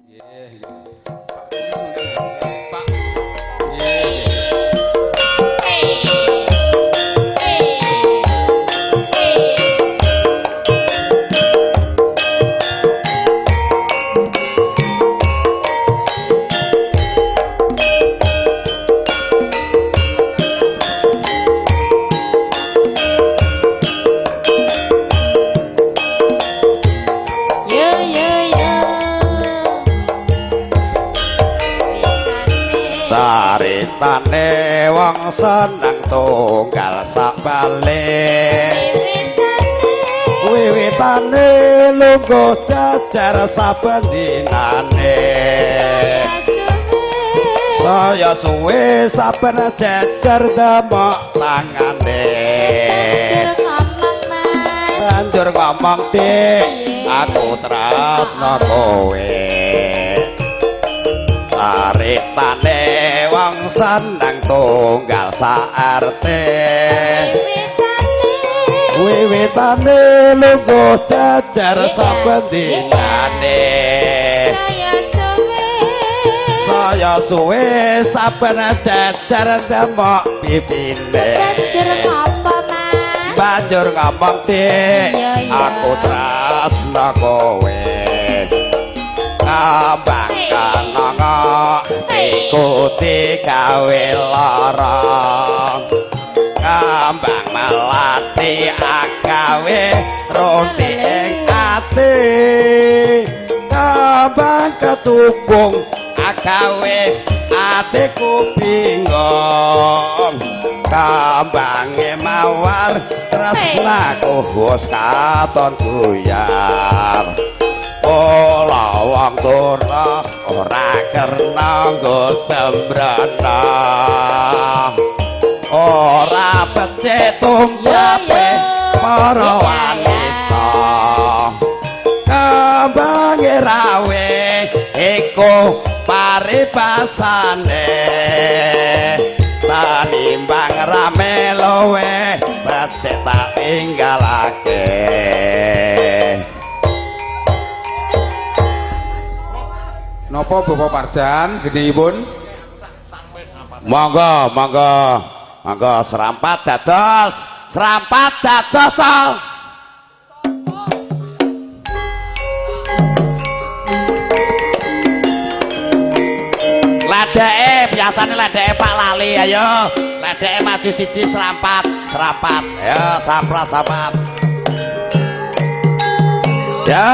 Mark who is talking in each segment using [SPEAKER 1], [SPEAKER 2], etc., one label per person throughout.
[SPEAKER 1] Nggih. Pak. Nggih.
[SPEAKER 2] Saritane wong seneng tunggal sakbale wiwitane lungguh jajar saben dinane saya suwe saben jajar demok tangane banjur ngomong dik aku tresno kowe saritane wong seneng tunggal saarte wiwitane lungguh jajar saben dinane saya suwe saben jajar demok pipine banjur ngomong dik aku tresno kowe abang kananga ikuti gawe lara kambang melati agawe roti ing ati kambang ketubung agawe atiku bingung kambange mawar tresnaku bos katon buyar Ola wong turna ora kerna nggo sembrana ora becik tumrape para wanita kambange rawe iku paribasane tanimbang rame lowe becik tak tinggalake
[SPEAKER 1] Napa Bapak Parjan gedhipun?
[SPEAKER 2] Monggo, monggo. Monggo serampat dados to. Ledeke biasane ledeke Pak Lali ayo. Ledeke maju siji serampat. Ayo samprat. Ya.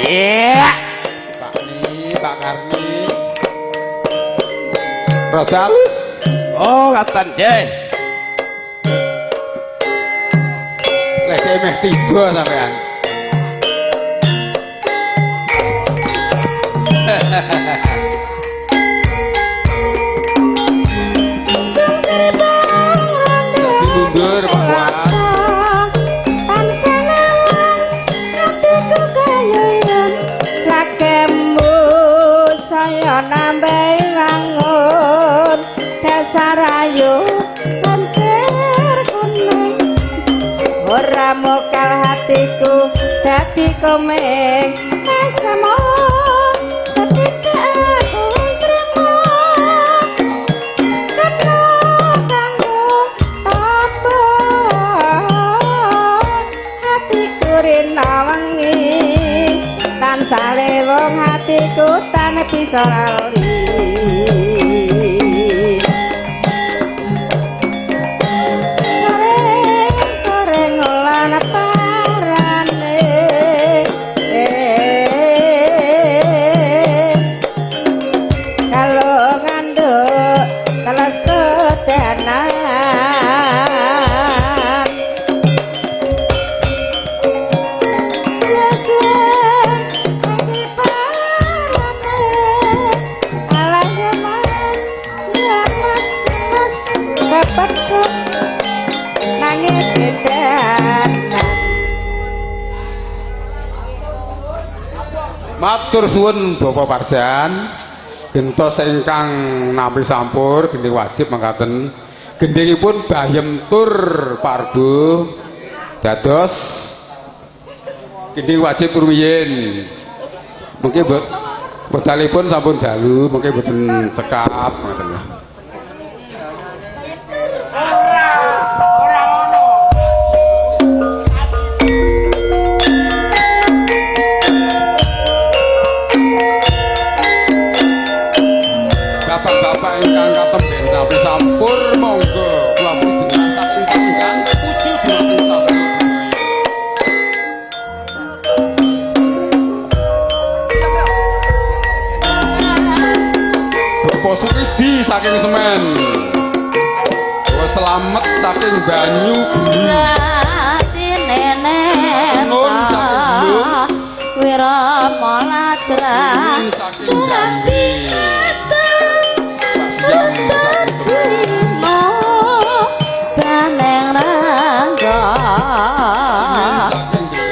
[SPEAKER 2] Iya.
[SPEAKER 1] Pak Karni Rodal
[SPEAKER 2] Oh ngaten nggih
[SPEAKER 1] lek meh tiba sampean mundur Pak Wan
[SPEAKER 3] nambahi wangun dasar ayu pancir kuning ora mokal hatiku dadi komeng asmo ketika aku trimo kena kanggo apa hatiku rina wengi tansah wong hatiku tan bisa lali sore ngulan parane kalau nganduk teles ketenan
[SPEAKER 1] matur suwun Bapak Parjan gentos ingkang nampi sampur gending wajib mangkaten gendingipun bayem tur Parbu dados gending wajib rumiyin mungkin Wedalipun sampun dalu, mungkin boten cekap ngoten lho. Bapak-bapak ingkang katemben nabi sampur monggo kula puji saking panggihan puji dhumateng sasana Bapak Sukidi saking Semen. Bapak Selamet saking Banyu Gulu. Nun saking Belum.
[SPEAKER 3] Wiramolatra
[SPEAKER 1] saking Jambi. Pak Siam saking Semen.
[SPEAKER 3] Baneng rangga
[SPEAKER 1] Saking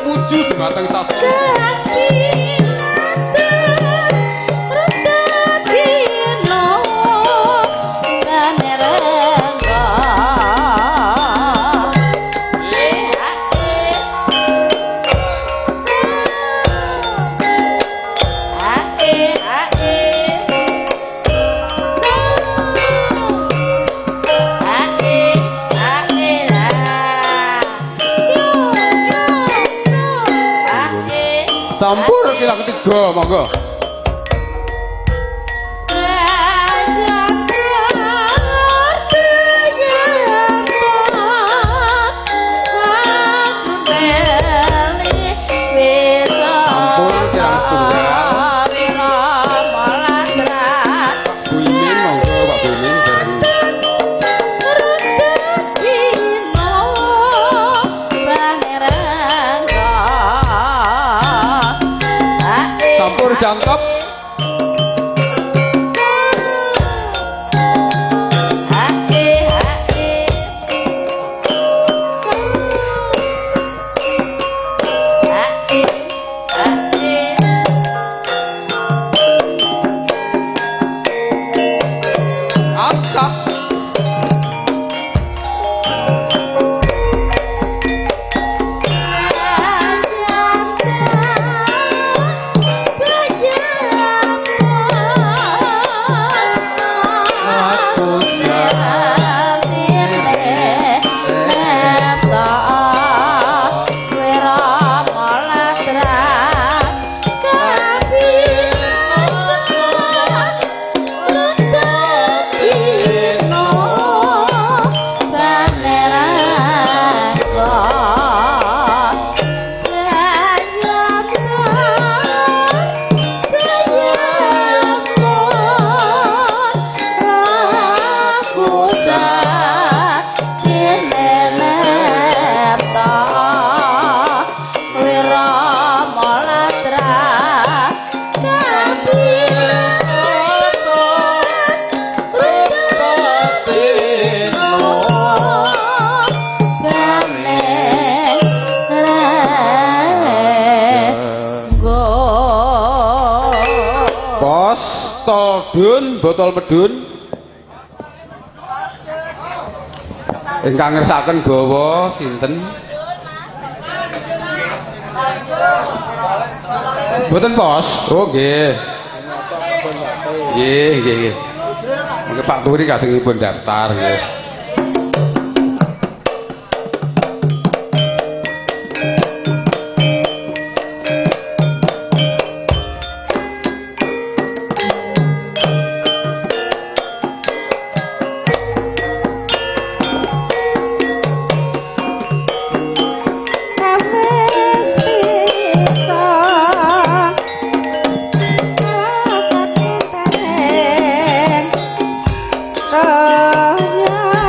[SPEAKER 1] puji dhumateng sasana campur kila ketiga monggo. Jangkep akap Dun, botol medun ingkang ngersakaken gawa sinten? Mboten Pos? Oh nggih. Nggih. Mengke Pak Turi kadangipun daftar nggih.
[SPEAKER 3] Oh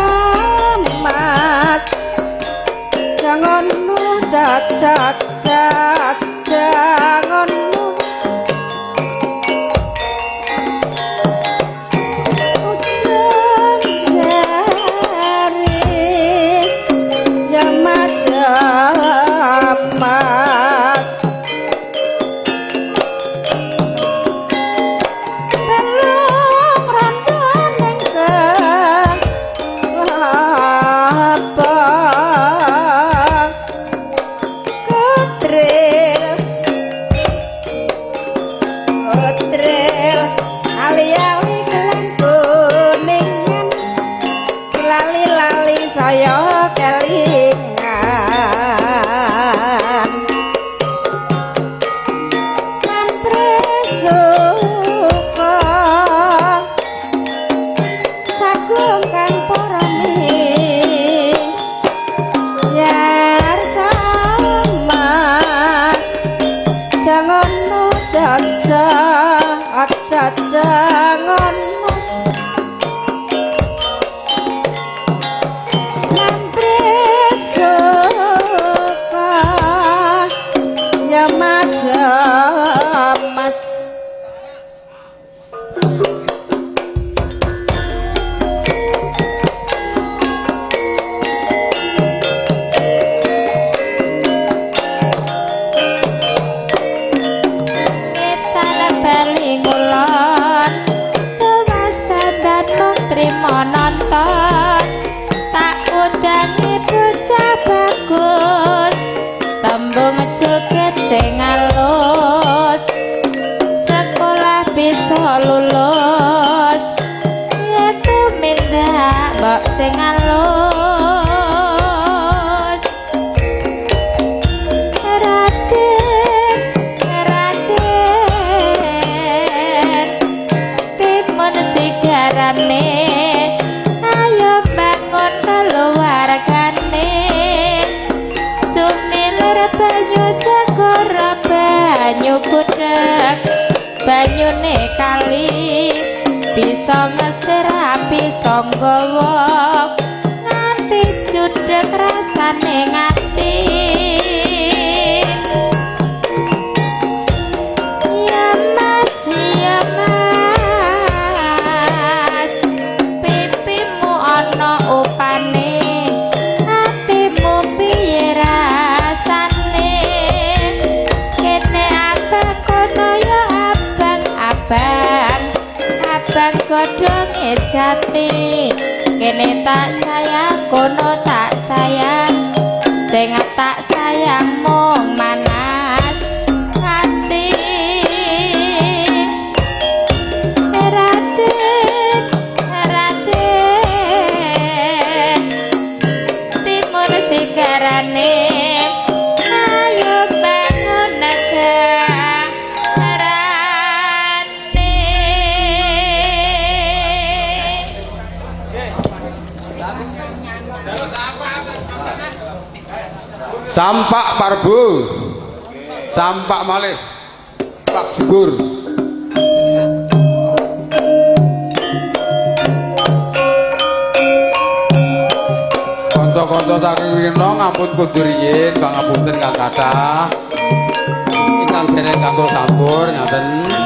[SPEAKER 3] banyune kali bisa mesir bisa nggawa nganti judheg rasane ngati ya mas pipimu ana upane atimu piye rasane kene abang kono ya abang godhonge jati kene tak sayang kono tak sayang sing tak sayang mung manas hati Raden timur sigarane ayo bangun
[SPEAKER 1] Sampak Parbu. Sampak malih. Pak Subur. Kanca-kanca saking rina ngampun kudu riyin, pangapunten kang kathah. Ingkang dereng kantor sampur ngaten.